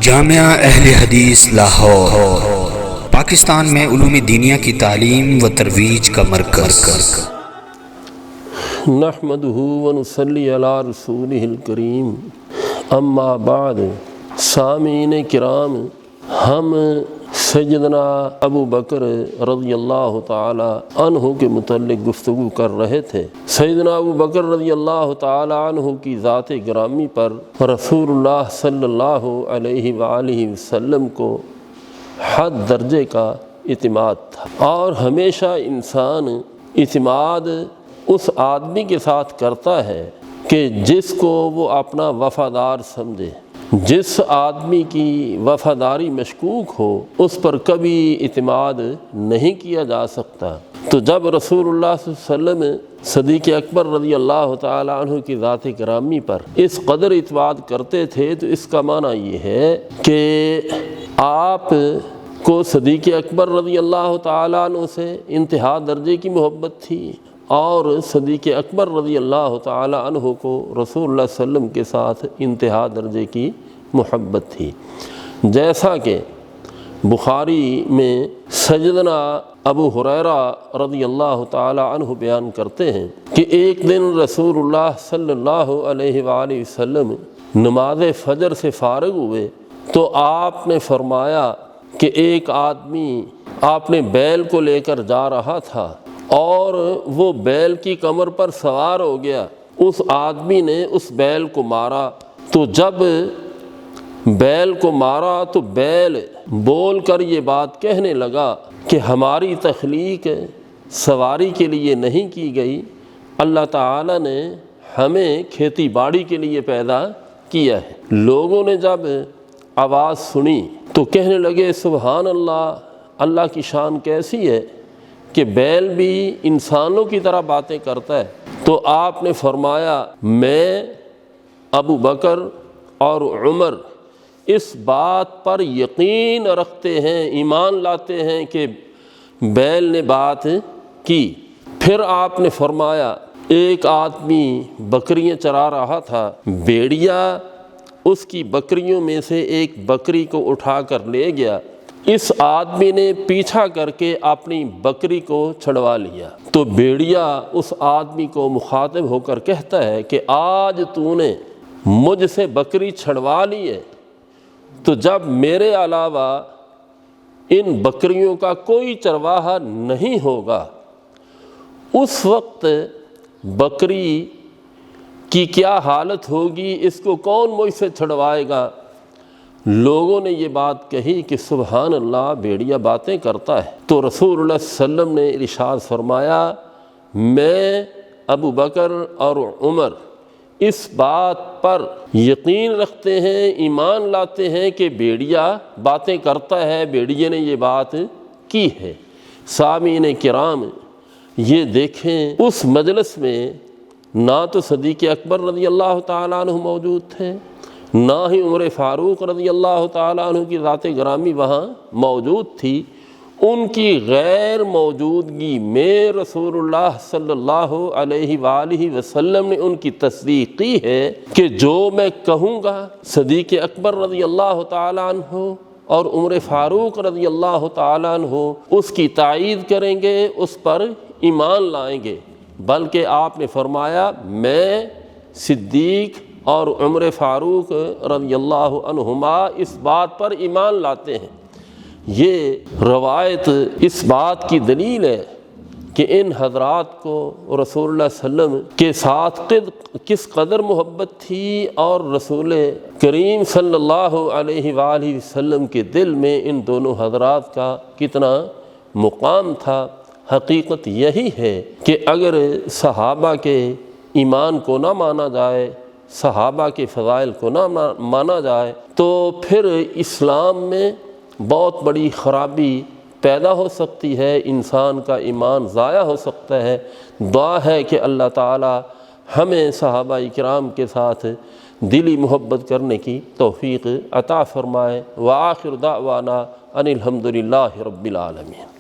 جامعہ اہل حدیث لاہور پاکستان میں علوم دینیہ کی تعلیم و ترویج کا مرکز۔ نحمدہ ونصلی علی رسولہ الکریم، اما بعد۔ سامعین کرام، ہم سیدنا ابو بکر رضی اللہ تعالی عنہ کے متعلق گفتگو کر رہے تھے۔ سیدنا ابو بکر رضی اللہ تعالی عنہ کی ذات گرامی پر رسول اللہ صلی اللہ علیہ وآلہ وسلم کو حد درجے کا اعتماد تھا، اور ہمیشہ انسان اعتماد اس آدمی کے ساتھ کرتا ہے کہ جس کو وہ اپنا وفادار سمجھے۔ جس آدمی کی وفاداری مشکوک ہو اس پر کبھی اعتماد نہیں کیا جا سکتا۔ تو جب رسول اللہ صلی اللہ علیہ وسلم صدیق اکبر رضی اللہ تعالی عنہ کی ذات گرامی پر اس قدر اعتماد کرتے تھے، تو اس کا معنی یہ ہے کہ آپ کو صدیق اکبر رضی اللہ تعالی عنہ سے انتہا درجے کی محبت تھی، اور صدیق اکبر رضی اللہ تعالی عنہ کو رسول اللہ صلی اللہ علیہ وسلم کے ساتھ انتہا درجے کی محبت تھی۔ جیسا کہ بخاری میں سیدنا ابو ہریرہ رضی اللہ تعالی عنہ بیان کرتے ہیں کہ ایک دن رسول اللہ صلی اللہ علیہ وآلہ وسلم نماز فجر سے فارغ ہوئے تو آپ نے فرمایا کہ ایک آدمی اپنے بیل کو لے کر جا رہا تھا اور وہ بیل کی کمر پر سوار ہو گیا۔ اس آدمی نے اس بیل کو مارا، تو جب بیل کو مارا تو بیل بول کر یہ بات کہنے لگا کہ ہماری تخلیق سواری کے لیے نہیں کی گئی، اللہ تعالیٰ نے ہمیں کھیتی باڑی کے لیے پیدا کیا ہے۔ لوگوں نے جب آواز سنی تو کہنے لگے سبحان اللہ، اللہ کی شان کیسی ہے کہ بیل بھی انسانوں کی طرح باتیں کرتا ہے۔ تو آپ نے فرمایا میں، ابو بکر اور عمر اس بات پر یقین رکھتے ہیں، ایمان لاتے ہیں کہ بیل نے بات کی۔ پھر آپ نے فرمایا ایک آدمی بکریاں چرا رہا تھا، بھیڑیا اس کی بکریوں میں سے ایک بکری کو اٹھا کر لے گیا، اس آدمی نے پیچھا کر کے اپنی بکری کو چھڑوا لیا۔ تو بھیڑیا اس آدمی کو مخاطب ہو کر کہتا ہے کہ آج تو نے مجھ سے بکری چھڑوا لی ہے، تو جب میرے علاوہ ان بکریوں کا کوئی چرواہا نہیں ہوگا، اس وقت بکری کی کیا حالت ہوگی، اس کو کون مجھ سے چھڑوائے گا؟ لوگوں نے یہ بات کہی کہ سبحان اللہ، بھیڑیا باتیں کرتا ہے۔ تو رسول اللہ صلی اللہ علیہ وسلم نے ارشاد فرمایا میں، ابو بکر اور عمر اس بات پر یقین رکھتے ہیں، ایمان لاتے ہیں کہ بھیڑیا باتیں کرتا ہے، بھیڑیے نے یہ بات کی ہے۔ سامعین کرام، یہ دیکھیں اس مجلس میں نہ تو صدیق اکبر رضی اللہ تعالیٰ عنہ موجود تھے، نہ ہی عمر فاروق رضی اللہ تعالیٰ عنہ کی ذات گرامی وہاں موجود تھی۔ ان کی غیر موجودگی میں رسول اللہ صلی اللہ علیہ وآلہ وسلم نے ان کی تصدیق کی ہے کہ جو میں کہوں گا صدیق اکبر رضی اللہ تعالیٰ عنہ اور عمر فاروق رضی اللہ تعالیٰ عنہ اس کی تائید کریں گے، اس پر ایمان لائیں گے۔ بلکہ آپ نے فرمایا میں، صدیق اور عمر فاروق رضی اللہ عنہما اس بات پر ایمان لاتے ہیں۔ یہ روایت اس بات کی دلیل ہے کہ ان حضرات کو رسول اللہ صلی اللہ علیہ وسلم کے ساتھ کس قدر محبت تھی، اور رسول کریم صلی اللہ علیہ وآلہ وسلم کے دل میں ان دونوں حضرات کا کتنا مقام تھا۔ حقیقت یہی ہے کہ اگر صحابہ کے ایمان کو نہ مانا جائے، صحابہ کے فضائل کو نہ مانا جائے، تو پھر اسلام میں بہت بڑی خرابی پیدا ہو سکتی ہے، انسان کا ایمان ضائع ہو سکتا ہے۔ دعا ہے کہ اللہ تعالی ہمیں صحابہ کرام کے ساتھ دلی محبت کرنے کی توفیق عطا فرمائے۔ وآخر دعوانا ان الحمد للہ رب العالمین۔